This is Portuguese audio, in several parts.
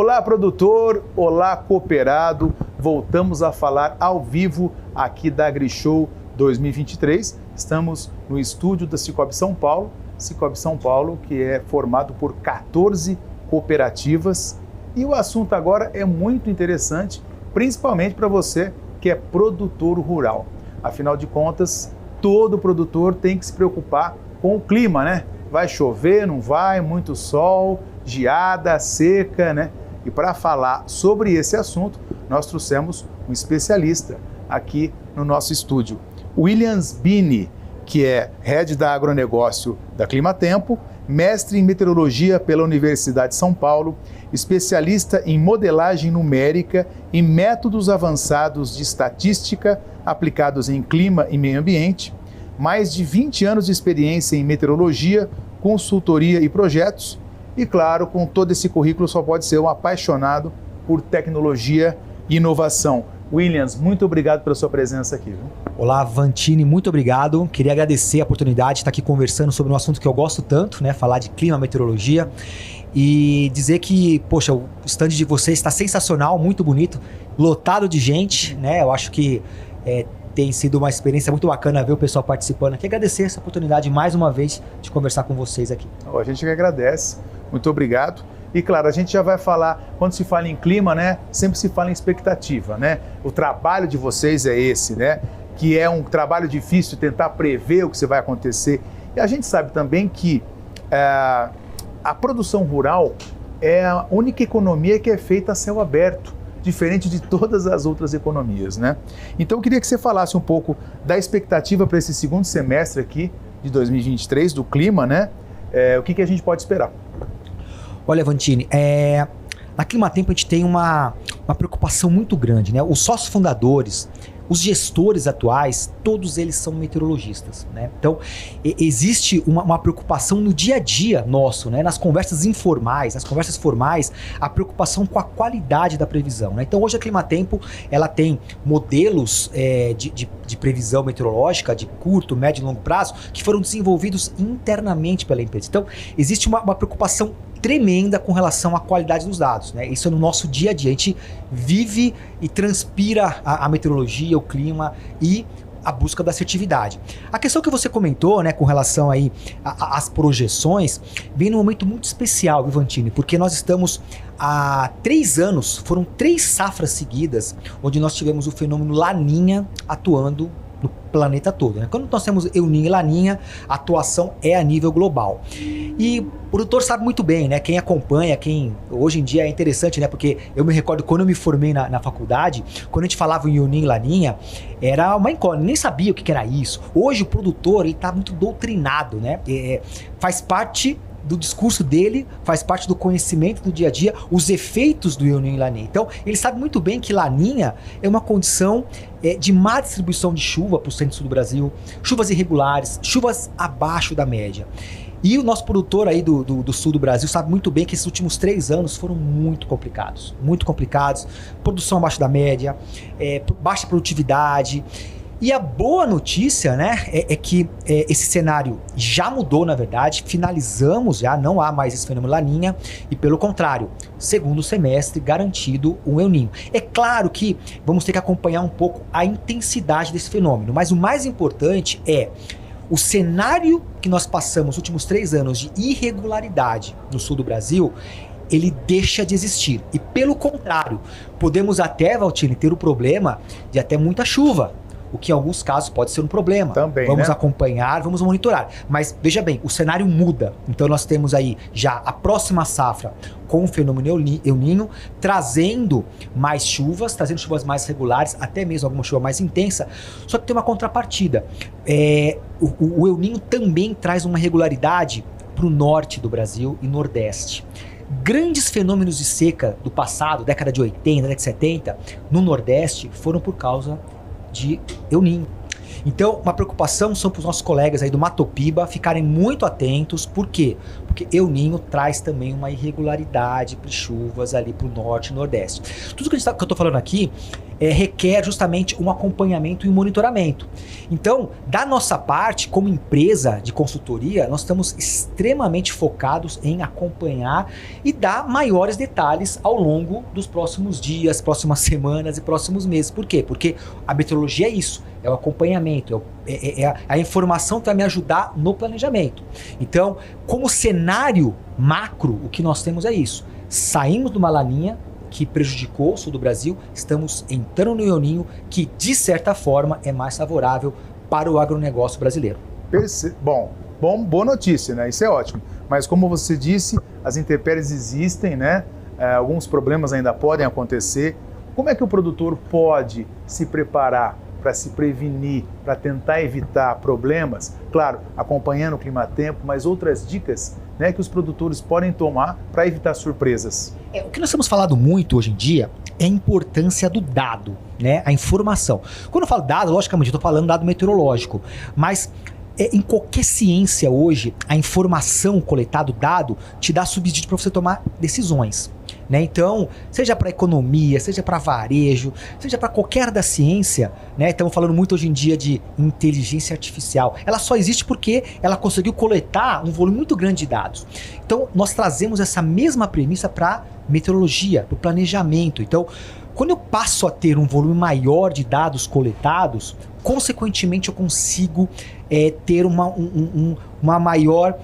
Olá, produtor, olá, cooperado. Voltamos a falar ao vivo aqui da AgriShow 2023. Estamos no estúdio da Cicobi São Paulo, que é formado por 14 cooperativas. E o assunto agora é muito interessante, principalmente para você que é produtor rural. Afinal de contas, todo produtor tem que se preocupar com o clima, né? Vai chover, não vai, muito sol, geada, seca, né? E para falar sobre esse assunto, nós trouxemos um especialista aqui no nosso estúdio, Williams Bini, que é head da agronegócio da Climatempo, mestre em meteorologia pela Universidade de São Paulo, especialista em modelagem numérica e métodos avançados de estatística aplicados em clima e meio ambiente, mais de 20 anos de experiência em meteorologia, consultoria e projetos, e claro, com todo esse currículo só pode ser um apaixonado por tecnologia e inovação. Williams, muito obrigado pela sua presença aqui. Viu? Olá, Vantini, muito obrigado. Queria agradecer a oportunidade de estar aqui conversando sobre um assunto que eu gosto tanto, né? Falar de clima, meteorologia. E dizer que, poxa, o stand de vocês está sensacional, muito bonito, lotado de gente, né? Eu acho que tem sido uma experiência muito bacana ver o pessoal participando aqui. Agradecer essa oportunidade mais uma vez de conversar com vocês aqui. A gente que agradece. Muito obrigado. E claro, a gente já vai falar, quando se fala em clima, né, sempre se fala em expectativa, né? O trabalho de vocês é esse, né? Que é um trabalho difícil, tentar prever o que vai acontecer. E a gente sabe também que a produção rural é a única economia que é feita a céu aberto, diferente de todas as outras economias, né? Então eu queria que você falasse um pouco da expectativa para esse segundo semestre aqui de 2023, do clima, né? O que a gente pode esperar? Olha, Vantini, na Climatempo a gente tem uma preocupação muito grande, né? Os sócios fundadores, os gestores atuais, todos eles são meteorologistas, né? Então, existe uma preocupação no dia a dia nosso, né? Nas conversas informais, nas conversas formais, a preocupação com a qualidade da previsão, né? Então, hoje a Climatempo, ela tem modelos de previsão meteorológica de curto, médio e longo prazo que foram desenvolvidos internamente pela empresa. Então, existe uma preocupação tremenda com relação à qualidade dos dados, né? Isso é no nosso dia a dia. A gente vive e transpira a meteorologia, o clima e a busca da assertividade. A questão que você comentou, né, com relação aí às projeções, vem num momento muito especial, Vantini, porque nós estamos há 3 anos, foram 3 safras seguidas, onde nós tivemos o fenômeno Laninha atuando no planeta todo, né? Quando nós temos El Niño e Laninha, a atuação é a nível global. E o produtor sabe muito bem, né? Quem acompanha, hoje em dia é interessante, né? Porque eu me recordo quando eu me formei na faculdade, quando a gente falava em El Niño e Laninha, era uma incógnita, nem sabia o que era isso. Hoje o produtor, ele tá muito doutrinado, né? Faz parte do discurso dele, faz parte do conhecimento do dia a dia, os efeitos do El Niño e Laninha. Então, ele sabe muito bem que Laninha é uma condição de má distribuição de chuva para o centro-sul do Brasil, chuvas irregulares, chuvas abaixo da média. E o nosso produtor aí do sul do Brasil sabe muito bem que esses últimos 3 anos foram muito complicados, produção abaixo da média, baixa produtividade. E a boa notícia, né, é que esse cenário já mudou, na verdade, finalizamos já, não há mais esse fenômeno Laninha e, pelo contrário, segundo semestre garantido um El Niño. É claro que vamos ter que acompanhar um pouco a intensidade desse fenômeno, mas o mais importante é o cenário que nós passamos nos últimos 3 anos de irregularidade no sul do Brasil, ele deixa de existir. E, pelo contrário, podemos até, Valtini, ter o problema de até muita chuva, o que em alguns casos pode ser um problema. Também, vamos né? acompanhar, vamos monitorar. Mas veja bem, o cenário muda. Então nós temos aí já a próxima safra com o fenômeno El Niño, trazendo mais chuvas, trazendo chuvas mais regulares, até mesmo alguma chuva mais intensa. Só que tem uma contrapartida. O El Niño também traz uma regularidade para o norte do Brasil e nordeste. Grandes fenômenos de seca do passado, década de 80, década de 70, no nordeste, foram por causa de El Niño. Então, uma preocupação são para os nossos colegas aí do Matopiba ficarem muito atentos. Por quê? Porque El Niño traz também uma irregularidade para chuvas ali para o norte e nordeste. Tudo que eu estou falando aqui requer justamente um acompanhamento e um monitoramento. Então, da nossa parte, como empresa de consultoria, nós estamos extremamente focados em acompanhar e dar maiores detalhes ao longo dos próximos dias, próximas semanas e próximos meses. Por quê? Porque a meteorologia é isso, é o acompanhamento, é a informação que vai me ajudar no planejamento. Então, como cenário macro, o que nós temos é isso. Saímos de uma laninha que prejudicou o sul do Brasil, estamos entrando no El Niño, que de certa forma é mais favorável para o agronegócio brasileiro. Boa notícia, né? Isso é ótimo. Mas como você disse, as intempéries existem, né? Alguns problemas ainda podem acontecer. Como é que o produtor pode se preparar para se prevenir, para tentar evitar problemas? Claro, acompanhando o clima-tempo, mas outras dicas, né, que os produtores podem tomar para evitar surpresas. O que nós temos falado muito hoje em dia é a importância do dado, né, a informação. Quando eu falo dado, logicamente eu estou falando dado meteorológico, mas em qualquer ciência hoje, a informação coletada, o dado, te dá subsídio para você tomar decisões. Né? Então, seja para economia, seja para varejo, seja para qualquer área da ciência, né? Estamos falando muito hoje em dia de inteligência artificial. Ela só existe porque ela conseguiu coletar um volume muito grande de dados. Então, nós trazemos essa mesma premissa para meteorologia, para o planejamento. Então, quando eu passo a ter um volume maior de dados coletados, consequentemente eu consigo ter uma maior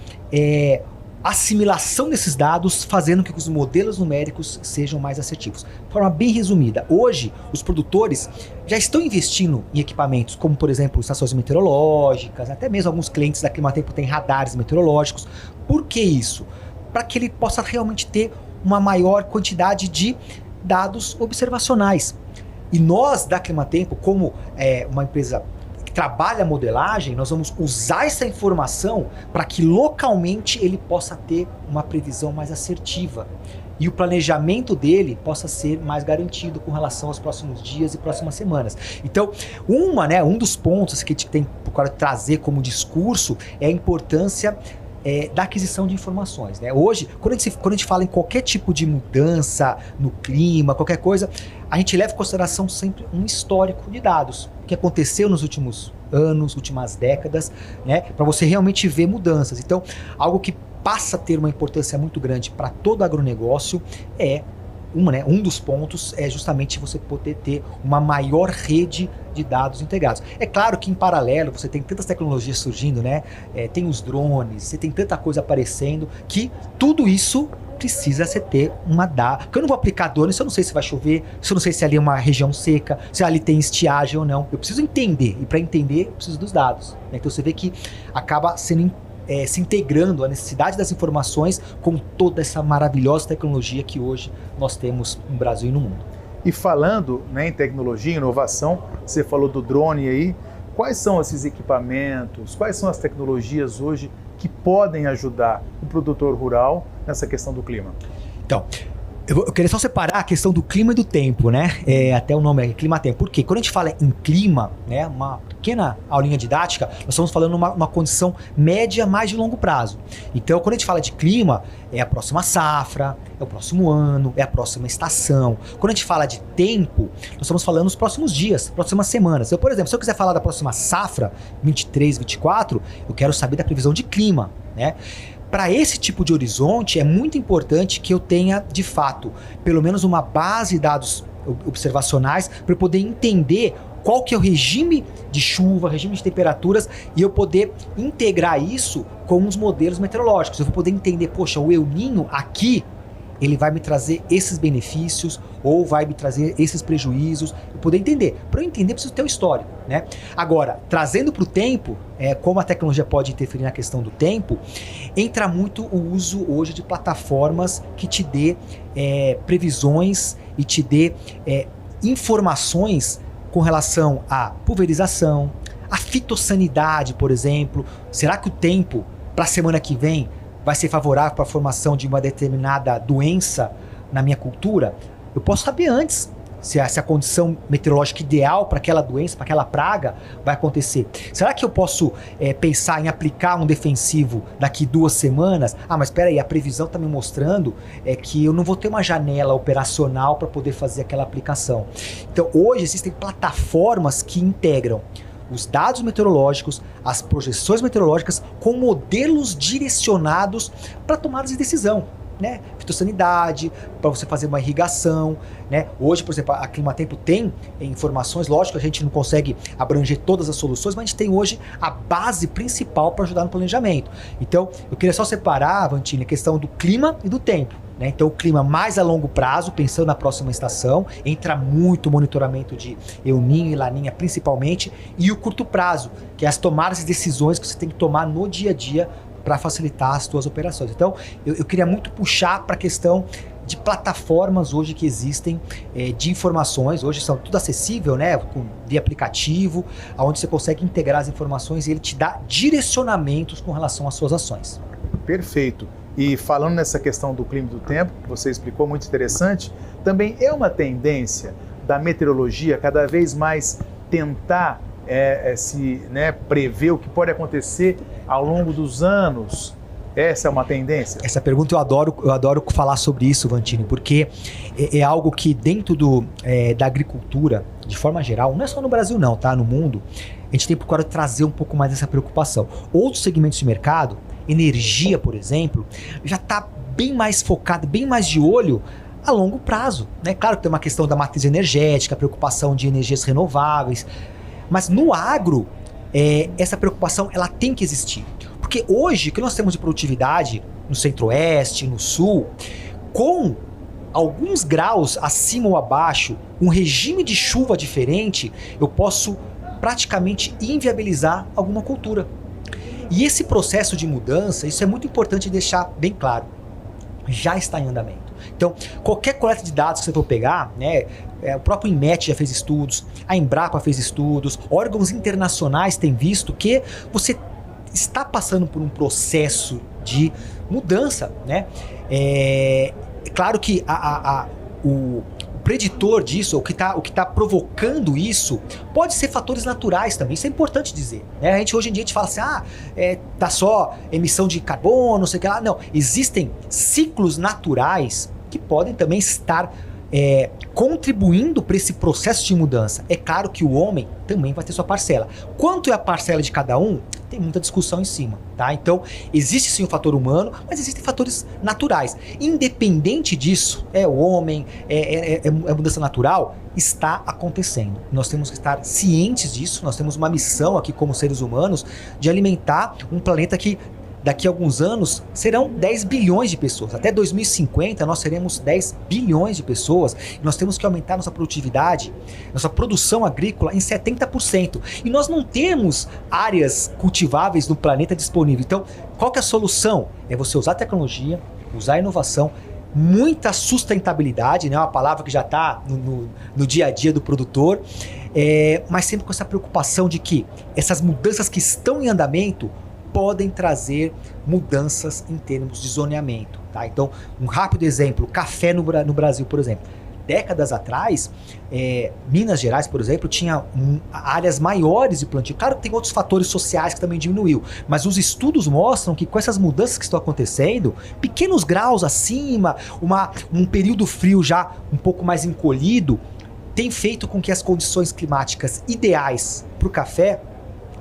assimilação desses dados, fazendo com que os modelos numéricos sejam mais assertivos. De forma bem resumida, hoje os produtores já estão investindo em equipamentos como, por exemplo, estações meteorológicas, até mesmo alguns clientes da Climatempo têm radares meteorológicos. Por que isso? Para que ele possa realmente ter uma maior quantidade de dados observacionais. E nós da Climatempo, como uma empresa trabalha a modelagem, nós vamos usar essa informação para que localmente ele possa ter uma previsão mais assertiva e o planejamento dele possa ser mais garantido com relação aos próximos dias e próximas semanas. Então, um dos pontos que a gente tem procurado trazer como discurso é a importância da aquisição de informações, né? Hoje, quando a gente fala em qualquer tipo de mudança no clima, qualquer coisa, a gente leva em consideração sempre um histórico de dados, o que aconteceu nos últimos anos, últimas décadas, né? Para você realmente ver mudanças. Então, algo que passa a ter uma importância muito grande para todo agronegócio um dos pontos é justamente você poder ter uma maior rede de dados integrados. É claro que em paralelo você tem tantas tecnologias surgindo, né? Tem os drones, você tem tanta coisa aparecendo que tudo isso precisa você ter uma data. Porque eu não vou aplicar drone se eu não sei se vai chover, se eu não sei se ali é uma região seca, se ali tem estiagem ou não. Eu preciso entender, e para entender eu preciso dos dados. Né? Então você vê que acaba sendo se integrando a necessidade das informações com toda essa maravilhosa tecnologia que hoje nós temos no Brasil e no mundo. E falando, né, em tecnologia, inovação, você falou do drone aí, quais são esses equipamentos, quais são as tecnologias hoje que podem ajudar o produtor rural nessa questão do clima? Então, eu queria só separar a questão do clima e do tempo, né? Até o nome é clima-tempo. Por quê? Quando a gente fala em clima, né, uma pequena aulinha didática, nós estamos falando uma condição média mais de longo prazo. Então, quando a gente fala de clima, é a próxima safra, é o próximo ano, é a próxima estação. Quando a gente fala de tempo, nós estamos falando nos próximos dias, próximas semanas. Por exemplo, se eu quiser falar da próxima safra, 23, 24, eu quero saber da previsão de clima, né? Para esse tipo de horizonte, é muito importante que eu tenha, de fato, pelo menos uma base de dados observacionais para eu poder entender qual que é o regime de chuva, regime de temperaturas, e eu poder integrar isso com os modelos meteorológicos. Eu vou poder entender, poxa, o El Niño aqui, ele vai me trazer esses benefícios ou vai me trazer esses prejuízos, eu poder entender. Para eu entender, eu preciso ter o histórico, né? Agora, trazendo para o tempo, como a tecnologia pode interferir na questão do tempo, entra muito o uso hoje de plataformas que te dê previsões e te dê informações com relação à pulverização, à fitossanidade, por exemplo. Será que o tempo para a semana que vem vai ser favorável para a formação de uma determinada doença na minha cultura? Eu posso saber antes se a condição meteorológica ideal para aquela doença, para aquela praga vai acontecer. Será que eu posso pensar em aplicar um defensivo daqui 2 semanas? Ah, mas espera aí, a previsão está me mostrando que eu não vou ter uma janela operacional para poder fazer aquela aplicação. Então, hoje existem plataformas que integram os dados meteorológicos, as projeções meteorológicas com modelos direcionados para tomadas de decisão, né? Fitossanidade, para você fazer uma irrigação, né? Hoje, por exemplo, a Climatempo tem informações, lógico que a gente não consegue abranger todas as soluções, mas a gente tem hoje a base principal para ajudar no planejamento. Então, eu queria só separar, Vantini, a questão do clima e do tempo. Então o clima mais a longo prazo, pensando na próxima estação, entra muito monitoramento de El Niño e Laninha principalmente, e o curto prazo, que é as tomadas de decisões que você tem que tomar no dia a dia para facilitar as suas operações. Então eu queria muito puxar para a questão de plataformas hoje que existem de informações, hoje são tudo acessível, né, via aplicativo, onde você consegue integrar as informações e ele te dá direcionamentos com relação às suas ações. Perfeito. E falando nessa questão do clima e do tempo, que você explicou, muito interessante, também é uma tendência da meteorologia cada vez mais tentar prever o que pode acontecer ao longo dos anos. Essa é uma tendência? Essa pergunta eu adoro falar sobre isso, Vantini, porque é algo que dentro da agricultura, de forma geral, não é só no Brasil não, tá? No mundo, a gente tem procurado trazer um pouco mais dessa preocupação. Outros segmentos de mercado, energia, por exemplo, já está bem mais focado, bem mais de olho a longo prazo, né? Claro que tem uma questão da matriz energética, a preocupação de energias renováveis, mas no agro, essa preocupação ela tem que existir. Porque hoje, o que nós temos de produtividade no centro-oeste, no sul, com alguns graus acima ou abaixo, um regime de chuva diferente, eu posso praticamente inviabilizar alguma cultura. E esse processo de mudança, isso é muito importante deixar bem claro, já está em andamento. Então, qualquer coleta de dados que você for pegar, né, o próprio INMET já fez estudos, a Embrapa fez estudos, órgãos internacionais têm visto que você está passando por um processo de mudança, né? É claro que o preditor disso, o que tá provocando isso, pode ser fatores naturais também, isso é importante dizer, né? A gente hoje em dia fala assim, tá só emissão de carbono, não sei o que lá. Não, existem ciclos naturais que podem também estar contribuindo para esse processo de mudança. É claro que o homem também vai ter sua parcela. Quanto é a parcela de cada um? Tem muita discussão em cima, tá? Então, existe sim o fator humano, mas existem fatores naturais. Independente disso, o homem, mudança natural, está acontecendo. Nós temos que estar cientes disso, nós temos uma missão aqui como seres humanos de alimentar um planeta que daqui a alguns anos serão 10 bilhões de pessoas. Até 2050 nós seremos 10 bilhões de pessoas. E nós temos que aumentar nossa produtividade, nossa produção agrícola em 70%. E nós não temos áreas cultiváveis no planeta disponível. Então, qual que é a solução? É você usar a tecnologia, usar a inovação, muita sustentabilidade, né? Uma palavra que já está no dia a dia do produtor, mas sempre com essa preocupação de que essas mudanças que estão em andamento podem trazer mudanças em termos de zoneamento, tá? Então, um rápido exemplo, café no Brasil, por exemplo. Décadas atrás, Minas Gerais, por exemplo, tinha áreas maiores de plantio. Claro que tem outros fatores sociais que também diminuiu, mas os estudos mostram que com essas mudanças que estão acontecendo, pequenos graus acima, um período frio já um pouco mais encolhido, tem feito com que as condições climáticas ideais para o café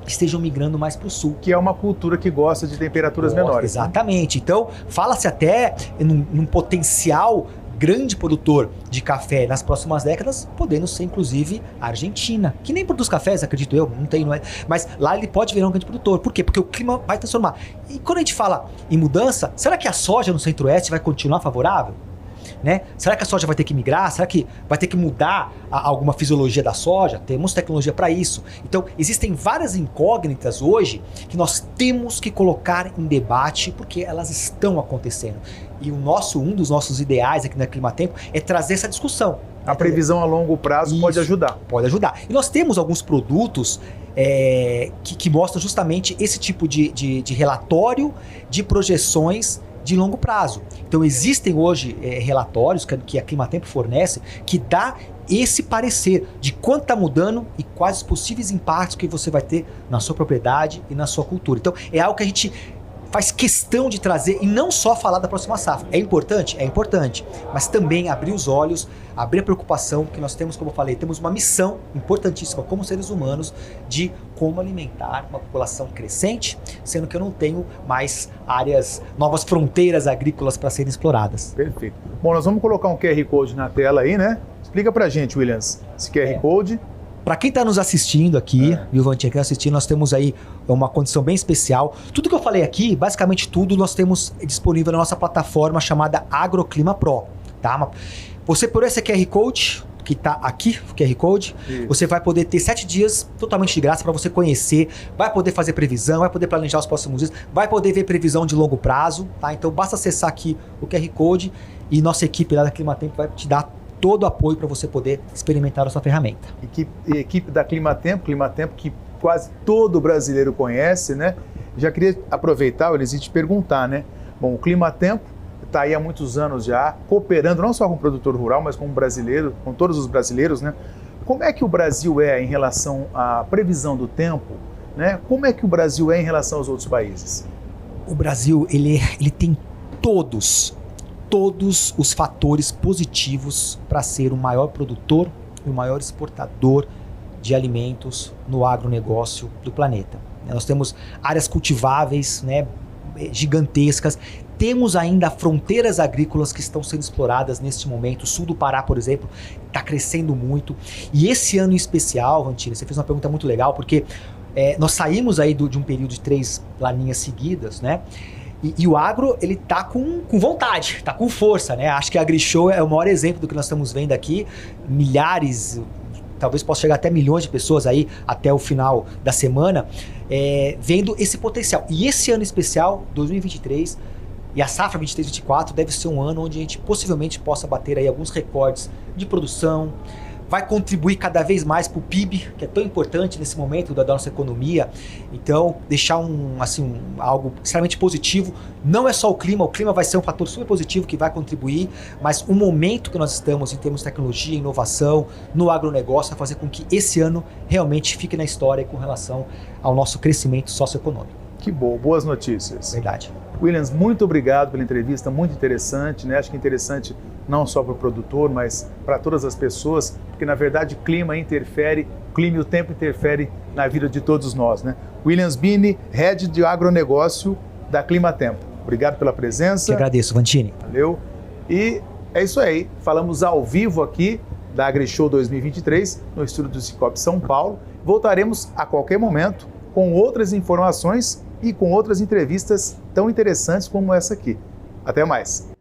estejam migrando mais para o sul. Que é uma cultura que gosta de temperaturas menores. Exatamente. Né? Então, fala-se até num potencial grande produtor de café nas próximas décadas, podendo ser inclusive a Argentina, que nem produz cafés, acredito eu, não é? Mas lá ele pode virar um grande produtor. Por quê? Porque o clima vai transformar. E quando a gente fala em mudança, será que a soja no centro-oeste vai continuar favorável? Né? Será que a soja vai ter que migrar? Será que vai ter que mudar alguma fisiologia da soja? Temos tecnologia para isso. Então, existem várias incógnitas hoje que nós temos que colocar em debate porque elas estão acontecendo. E um dos nossos ideais aqui na Climatempo é trazer essa discussão. A previsão a longo prazo isso, pode ajudar. Pode ajudar. E nós temos alguns produtos que mostram justamente esse tipo de relatório de projeções de longo prazo. Então existem hoje relatórios que a Climatempo fornece que dá esse parecer de quanto está mudando e quais os possíveis impactos que você vai ter na sua propriedade e na sua cultura. Então, é algo que a gente faz questão de trazer e não só falar da próxima safra. É importante? É importante. Mas também abrir os olhos, abrir a preocupação que nós temos, como eu falei, temos uma missão importantíssima como seres humanos de como alimentar uma população crescente, sendo que eu não tenho mais áreas, novas fronteiras agrícolas para serem exploradas. Perfeito. Bom, nós vamos colocar um QR Code na tela aí, né? Explica pra gente, Williams, esse QR Code. Para quem está nos assistindo aqui, viu, Vantinha, quem está assistindo, nós temos aí uma condição bem especial. Tudo que eu falei aqui, basicamente tudo, nós temos disponível na nossa plataforma chamada Agroclima Pro, tá? Você, por esse QR Code, que está aqui, o QR Code, você vai poder ter 7 dias totalmente de graça para você conhecer, vai poder fazer previsão, vai poder planejar os próximos dias, vai poder ver previsão de longo prazo, tá? Então basta acessar aqui o QR Code e nossa equipe lá da Climatempo vai te dar todo o apoio para você poder experimentar a sua ferramenta. Equipe da Climatempo que quase todo brasileiro conhece, né? Já queria aproveitar, Williams, e te perguntar, né? Bom, o Climatempo está aí há muitos anos já, cooperando não só com o produtor rural, mas com o brasileiro, com todos os brasileiros, né? Como é que o Brasil é em relação à previsão do tempo, né? Como é que o Brasil é em relação aos outros países? O Brasil, ele tem todos os fatores positivos para ser o maior produtor e o maior exportador de alimentos no agronegócio do planeta. Nós temos áreas cultiváveis, né, gigantescas, temos ainda fronteiras agrícolas que estão sendo exploradas neste momento. O sul do Pará, por exemplo, está crescendo muito. E esse ano em especial, Vantina, você fez uma pergunta muito legal, porque nós saímos aí de um período de 3 laninhas seguidas, né? E o agro, ele tá com vontade, tá com força, né? Acho que a AgriShow é o maior exemplo do que nós estamos vendo aqui. Milhares, talvez possa chegar até milhões de pessoas aí até o final da semana, vendo esse potencial. E esse ano especial, 2023, e a safra 23-24 deve ser um ano onde a gente possivelmente possa bater aí alguns recordes de produção, vai contribuir cada vez mais para o PIB, que é tão importante nesse momento da nossa economia. Então, deixar algo extremamente positivo. Não é só o clima vai ser um fator super positivo que vai contribuir, mas o momento que nós estamos em termos de tecnologia, inovação, no agronegócio, vai fazer com que esse ano realmente fique na história com relação ao nosso crescimento socioeconômico. Que bom, boas notícias. Verdade. Williams, muito obrigado pela entrevista, muito interessante, né? Acho que é interessante não só para o produtor, mas para todas as pessoas, porque na verdade o clima e o tempo interfere na vida de todos nós, né? Williams Bini, Head de Agronegócio da Climatempo. Obrigado pela presença. Que agradeço, Vantini. Valeu. E é isso aí, falamos ao vivo aqui da AgriShow 2023, no estúdio do Cicobi São Paulo. Voltaremos a qualquer momento com outras informações e com outras entrevistas tão interessantes como essa aqui. Até mais!